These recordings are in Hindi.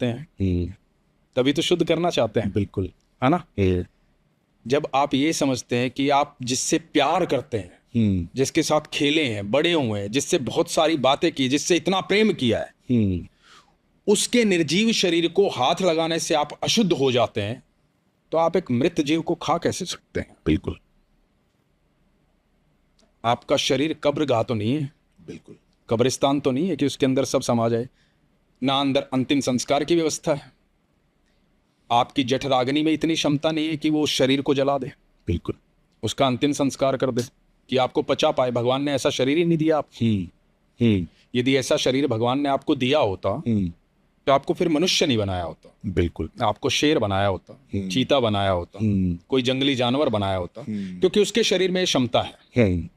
हैं, तभी तो शुद्ध करना चाहते हैं। बिल्कुल। है ना? जब आप ये समझते हैं कि आप जिससे प्यार करते हैं, जिसके साथ खेले हैं, बड़े हुए हैं, जिससे बहुत सारी बातें की, जिससे इतना प्रेम किया है, उसके निर्जीव शरीर को हाथ लगाने से आप अशुद्ध हो जाते हैं, तो आप एक मृत जीव को खा कैसे सकते हैं? बिल्कुल। आपका शरीर कब्रगाह तो नहीं है, बिल्कुल। कब्रिस्तान तो नहीं है कि उसके अंदर सब समा जाए। ना अंदर अंतिम संस्कार की व्यवस्था है। आपकी जठराग्नि में इतनी क्षमता नहीं है कि वो उस शरीर को जला दे, बिल्कुल। उसका अंतिम संस्कार कर दे, कि आपको पचा पाए। भगवान ने ऐसा शरीर ही नहीं दिया आपको। यदि ऐसा शरीर भगवान ने आपको दिया होता तो आपको फिर मनुष्य नहीं बनाया होता, बिल्कुल। आपको शेर बनाया होता, चीता बनाया होता, कोई जंगली जानवर बनाया होता, क्योंकि उसके शरीर में क्षमता है,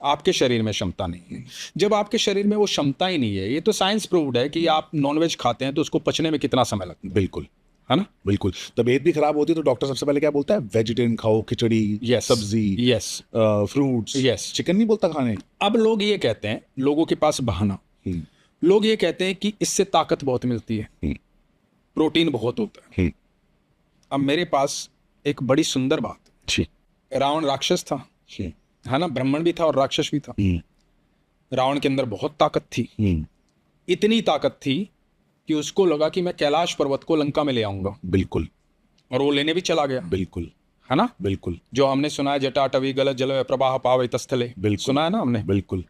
आपके शरीर में क्षमता नहीं है। जब आपके शरीर में वो क्षमता ही नहीं है, ये तो साइंस प्रूव्ड है कि आप नॉनवेज खाते हैं तो उसको पचने में कितना समय लगता है। बिल्कुल। है ना? बिल्कुल। तबीयत भी खराब होती है तो डॉक्टर सबसे पहले क्या बोलता है? वेजिटेरियन खाओ, खिचड़ी, यस, सब्जी, यस, फ्रूट्स। यस। चिकन नहीं बोलता खाने। अब लोग ये कहते हैं, लोगों के पास बहाना, लोग ये कहते हैं कि इससे ताकत बहुत मिलती है, प्रोटीन बहुत होता है। अब मेरे पास एक बड़ी सुंदर बात, रावण राक्षस था, है ना? ब्राह्मण भी था और राक्षस भी था। रावण के अंदर बहुत ताकत थी, इतनी ताकत थी कि उसको लगा कि मैं कैलाश पर्वत को लंका में ले आऊंगा। बिल्कुल। और वो लेने भी चला गया। बिल्कुल। है ना? बिल्कुल। जो हमने सुना है, जटाटवी गलत जल प्रवाह पावे तस्थले, सुना है ना हमने? बिल्कुल।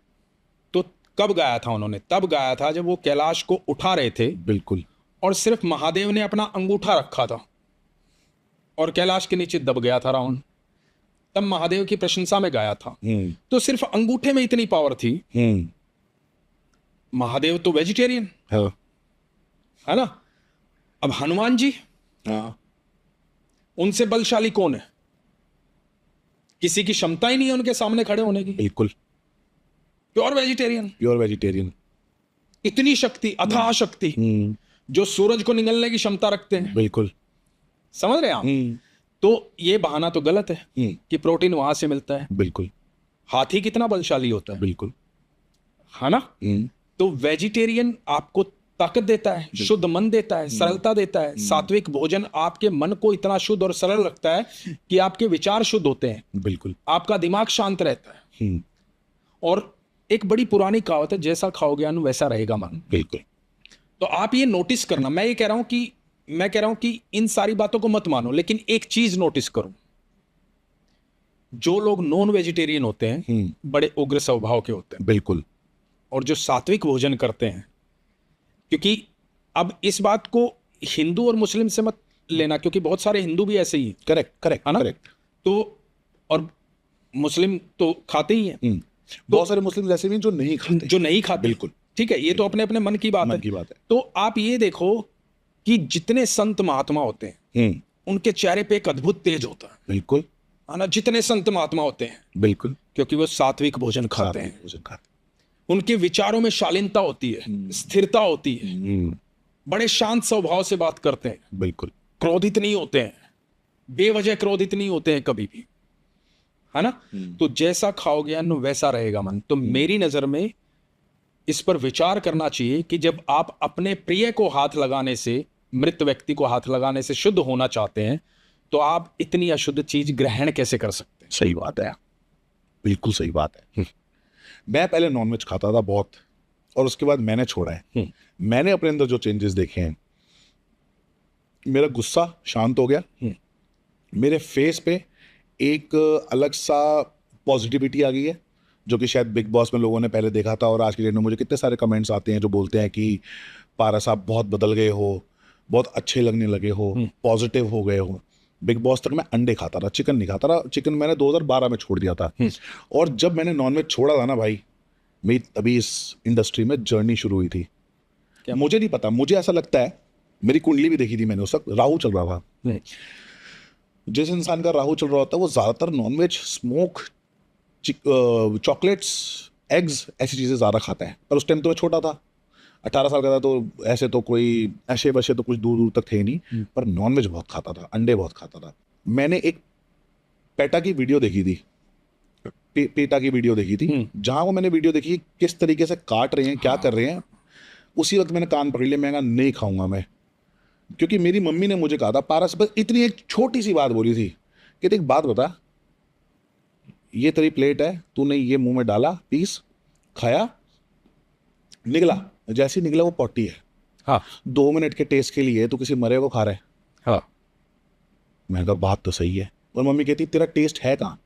तो कब गाया था उन्होंने? तब गाया था जब वो कैलाश को उठा रहे थे। बिल्कुल। और सिर्फ महादेव ने अपना अंगूठा रखा था और कैलाश के नीचे दब गया था रावण, तब महादेव की प्रशंसा में गाया था। तो सिर्फ अंगूठे में इतनी पावर थी। महादेव तो वेजिटेरियन है ना? अब हनुमान जी, उनसे बलशाली कौन है? किसी की क्षमता ही नहीं है उनके सामने खड़े होने की। बिल्कुल। Pure vegetarian. Pure vegetarian. इतनी शक्ति, अथाह शक्ति, जो सूरज को निगलने की क्षमता रखते हैं। बिल्कुल। समझ रहे हैं आप? तो ये बहाना तो गलत है कि प्रोटीन वहां से मिलता है। बिल्कुल। हाथी कितना बलशाली होता है। बिल्कुल। है ना? तो वेजिटेरियन आपको ताकत देता है, शुद्ध मन देता है, सरलता देता है। सात्विक भोजन आपके मन को इतना शुद्ध और सरल रखता है कि आपके विचार शुद्ध होते हैं। बिल्कुल। आपका दिमाग शांत रहता है। और एक बड़ी पुरानी कहावत है, जैसा खाओगे अन्न वैसा रहेगा मन। बिल्कुल। तो आप ये नोटिस करना। मैं ये कह रहा हूं कि इन सारी बातों को मत मानो, लेकिन एक चीज नोटिस करो, जो लोग नॉन वेजिटेरियन होते हैं बड़े उग्र स्वभाव के होते हैं। बिल्कुल। और जो सात्विक भोजन करते हैं, क्योंकि अब इस बात को हिंदू और मुस्लिम से मत लेना, क्योंकि बहुत सारे हिंदू भी ऐसे ही। करेक्ट, करेक्ट, है ना? करेक्ट। तो और मुस्लिम तो खाते ही हैं। बहुत सारे मुस्लिम ऐसे भी जो नहीं खाते। बिल्कुल ठीक है, ये तो अपने अपने मन की बात है। तो आप ये देखो कि जितने संत महात्मा होते हैं उनके चेहरे पे एक अद्भुत तेज होता है। बिल्कुल। है ना? जितने संत महात्मा होते हैं, बिल्कुल, क्योंकि वो सात्विक भोजन खाते हैं। उनके विचारों में शालीनता होती है, स्थिरता होती है, बड़े शांत स्वभाव से बात करते हैं। बिल्कुल। क्रोधित नहीं होते हैं, बेवजह क्रोधित नहीं होते हैं कभी भी। है ना? तो जैसा खाओगे अन्न वैसा रहेगा मन। तो मेरी नजर में इस पर विचार करना चाहिए कि जब आप अपने प्रिय को हाथ लगाने से, मृत व्यक्ति को हाथ लगाने से शुद्ध होना चाहते हैं, तो आप इतनी अशुद्ध चीज ग्रहण कैसे कर सकते हैं? सही बात है, बिल्कुल सही बात है। मैं पहले नॉनवेज खाता था बहुत, और उसके बाद मैंने छोड़ा है। मैंने अपने अंदर जो चेंजेस देखे हैं, मेरा गुस्सा शांत हो गया, मेरे फेस पे एक अलग सा पॉजिटिविटी आ गई है, जो कि शायद बिग बॉस में लोगों ने पहले देखा था। और आज की डेट में मुझे कितने सारे कमेंट्स आते हैं जो बोलते हैं कि पारा साहब बहुत बदल गए हो, बहुत अच्छे लगने लगे हो, पॉजिटिव हो गए हो। बिग बॉस तक मैं अंडे खाता था, चिकन नहीं खाता था। चिकन मैंने 2012 में छोड़ दिया था। और जब मैंने नॉनवेज छोड़ा था ना भाई, मेरी तभी इस इंडस्ट्री में जर्नी शुरू हुई थी। मुझे नहीं पता, मुझे ऐसा लगता है, मेरी कुंडली भी देखी थी मैंने, उस वक्त राहु चल रहा था। जिस इंसान का राहु चल रहा होता है वो ज्यादातर नॉनवेज, स्मोक, चॉकलेट्स, एग्स, ऐसी चीजें ज्यादा खाता है। पर उस टाइम तो मैं छोटा था, 18 साल का था, तो ऐसे तो कोई नशे वशे तो कुछ दूर दूर तक थे नहीं। पर नॉनवेज बहुत खाता था, अंडे बहुत खाता था। मैंने एक पेटा की वीडियो देखी थी, पेटा की वीडियो देखी थी, जहां वो मैंने वीडियो देखी किस तरीके से काट रहे हैं, क्या कर रहे हैं। उसी वक्त मैंने कान पकड़ लिया, मैं कहा नहीं खाऊंगा मैं। क्योंकि मेरी मम्मी ने मुझे कहा था पारस, बस इतनी एक छोटी सी बात बोली थी कि देख बात बता, ये तेरी प्लेट है, तूने ये मुंह में डाला, पीस खाया, निकला, जैसे ही निकला वो पॉटी है। हाँ 2 मिनट के टेस्ट के लिए तू किसी मरे को खा रहा है। हाँ मैंने कहा बात तो सही है। और मम्मी कहती तेरा टेस्ट है कहाँ,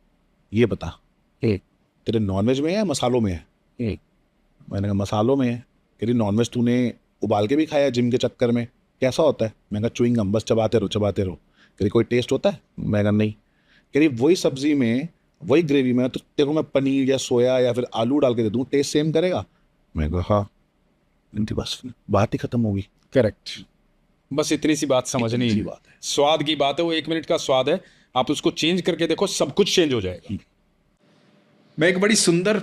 ये बता, तेरे नॉनवेज में है या मसालों में है? मैंने कहा मसालों में है। कह रही नॉनवेज तूने उबाल के भी खाया जिम के चक्कर में, कैसा होता है? मैंने कहा चुइंग गम, बस चबाते रहो चबाते रहो। कह रही कोई टेस्ट होता है? मैं कहा नहीं। कह रही वही सब्जी में वही ग्रेवी में तो तेरे को मैं पनीर या सोया या फिर आलू डाल के दे दूँ, टेस्ट सेम करेगा? मैं कहा हाँ। बस बात ही खत्म होगी। करेक्ट, बस इतनी सी बात समझनी इतनी सी है। बात है। स्वाद की बात है, वो 1 मिनट का स्वाद है, आप उसको चेंज करके देखो, सब कुछ चेंज हो जाएगा। मैं एक बड़ी सुंदर,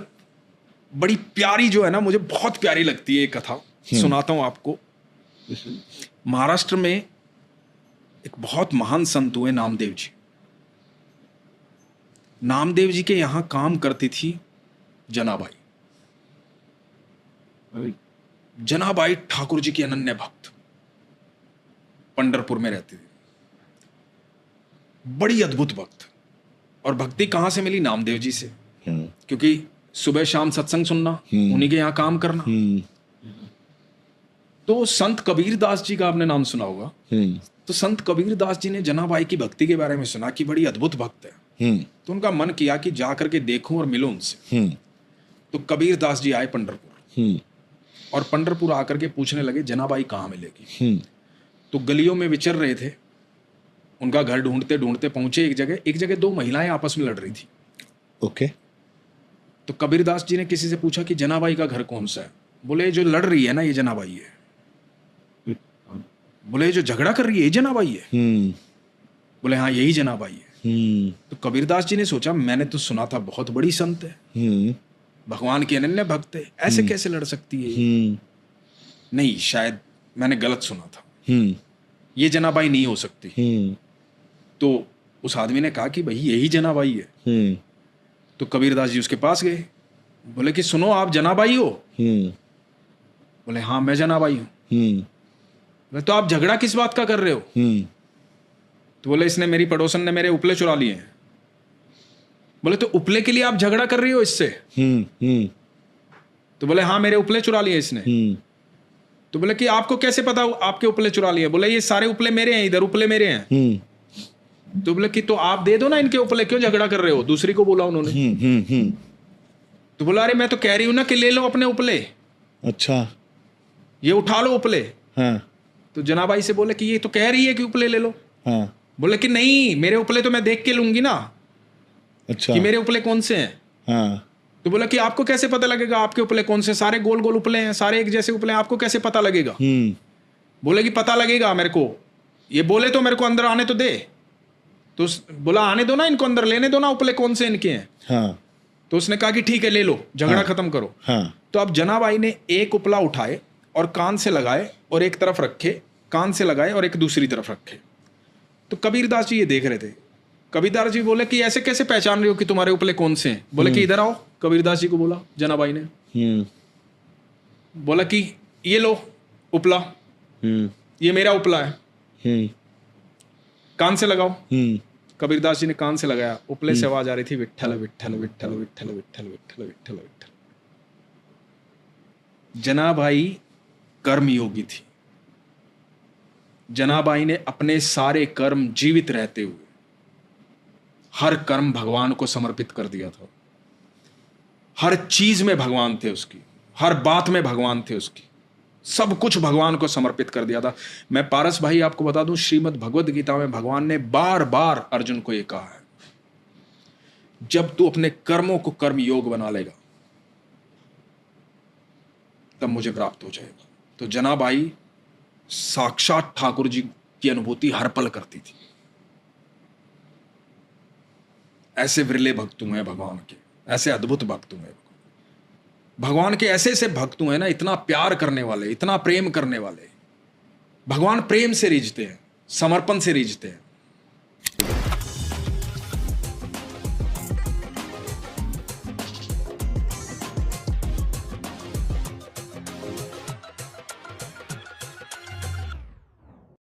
बड़ी प्यारी जो है ना, मुझे बहुत प्यारी लगती है एक कथा सुनाता हूं आपको। महाराष्ट्र में एक बहुत महान संत हुए नामदेव जी। नामदेव जी के यहां काम करती थी जनाबाई। जनाबाई ठाकुर जी की अनन्य भक्त, पंढरपुर में रहती थी, बड़ी अद्भुत भक्त। और भक्ति कहां से मिली? नामदेव जी से, क्योंकि सुबह शाम सत्संग सुनना, उन्हीं के यहां काम करना। तो संत कबीर दास जी का आपने नाम सुना होगा। तो संत कबीर दास जी ने जनाबाई की भक्ति के बारे में सुना कि बड़ी अद्भुत भक्त है, तो उनका मन किया कि जा करके देखूं और मिलूं उनसे। तो कबीर दास जी आए पंढरपुर, और पंढरपुर आकर के पूछने लगे जनाबाई कहाँ मिलेगी। तो गलियों में विचर रहे थे, उनका घर ढूंढते ढूंढते पहुंचे एक जगह 2 महिलाएं आपस में लड़ रही थी। ओके। तो कबीरदास जी ने किसी से पूछा कि जनाबाई का घर कौन सा है? बोले जो लड़ रही है ना ये जनाबाई है। बोले जो झगड़ा कर रही है ये जनाबाई है? बोले हाँ यही जनाबाई है। तो कबीरदास जी ने सोचा, मैंने तो सुना था बहुत बड़ी संत है, भगवान की अनन्य भक्त है, ऐसे कैसे लड़ सकती है? नहीं, शायद मैंने गलत सुना था, ये जनाबाई नहीं हो सकती। तो उस आदमी ने कहा कि भाई यही जनाबाई है। तो कबीरदास जी उसके पास गए, बोले कि सुनो आप जनाबाई हो? बोले हाँ मैं जनाबाई हूं। बोले तो आप झगड़ा किस बात का कर रहे हो? तो बोले इसने, मेरी पड़ोसन ने मेरे उपले चुरा लिए हैं। बोले तो उपले के लिए आप झगड़ा कर रही हो इससे? तो बोले हाँ मेरे उपले चुरा लिए इसने। तो बोले कि आपको कैसे पता आपके उपले चुरा लिए? बोले ये सारे उपले मेरे हैं, इधर उपले मेरे हैं। तो बोले कि तो आप दे दो ना इनके उपले, क्यों झगड़ा कर रहे हो? दूसरी को बोला उन्होंने। तो बोला अरे मैं तो कह रही हूं ना कि ले लो अपने उपले। अच्छा, ये उठा लो उपले। हाँ। तो जनाबाई से बोले कि ये तो कह रही है कि उपले ले लो। हाँ। बोले कि नहीं, मेरे उपले तो मैं देख के लूंगी ना, अच्छा, कि मेरे उपले कौन से हैं। हाँ। तो बोला कि आपको कैसे पता लगेगा आपके उपले कौन से? सारे गोल गोल उपले हैं, सारे एक जैसे उपले हैं, आपको कैसे पता लगेगा? बोले कि पता लगेगा मेरे को, ये बोले तो मेरे को अंदर आने तो दे। तो बोला आने दो ना इनको अंदर, लेने दो ना उपले कौन से इनके हैं। हाँ। तो उसने कहा कि ठीक है ले लो, झगड़ा खत्म करो। हाँ। तो अब जनाबाई ने एक उपला उठाए और कान से लगाए और एक तरफ रखे, कान से लगाए और एक दूसरी तरफ रखे। तो कबीरदास जी ये देख रहे थे। कबीरदास जी बोले कि ऐसे कैसे पहचान रहे हो कि तुम्हारे उपले कौन से हैं? बोले कि इधर आओ। कबीरदास जी को बोला जनाबाई ने। बोला कि ये लो उपला, ये मेरा उपला है, कान से लगाओ। कबीरदास जी ने कान से लगाया, उपले से आवाज आ रही थी विट्ठल विट्ठल विट्ठल विट्ठल विट्ठल विट्ठल विट्ठल विट्ठल। जनाबाई कर्मयोगी थी। जनाबाई ने अपने सारे कर्म जीवित रहते हुए हर कर्म भगवान को समर्पित कर दिया था। हर चीज में भगवान थे उसकी, हर बात में भगवान थे उसकी, सब कुछ भगवान को समर्पित कर दिया था। मैं पारस भाई आपको बता दूं, श्रीमद् भगवद गीता में भगवान ने बार बार अर्जुन को यह कहा है, जब तू अपने कर्मों को कर्म योग बना लेगा तब मुझे प्राप्त हो जाएगा। तो जनाबाई साक्षात ठाकुर जी की अनुभूति हर पल करती थी। ऐसे विरले भक्त हुए हैं भगवान के, ऐसे अद्भुत भक्त हुए हैं भगवान के, ऐसे ऐसे भक्त हुए हैं ना, इतना प्यार करने वाले, इतना प्रेम करने वाले। भगवान प्रेम से रीझते हैं, समर्पण से रीझते हैं।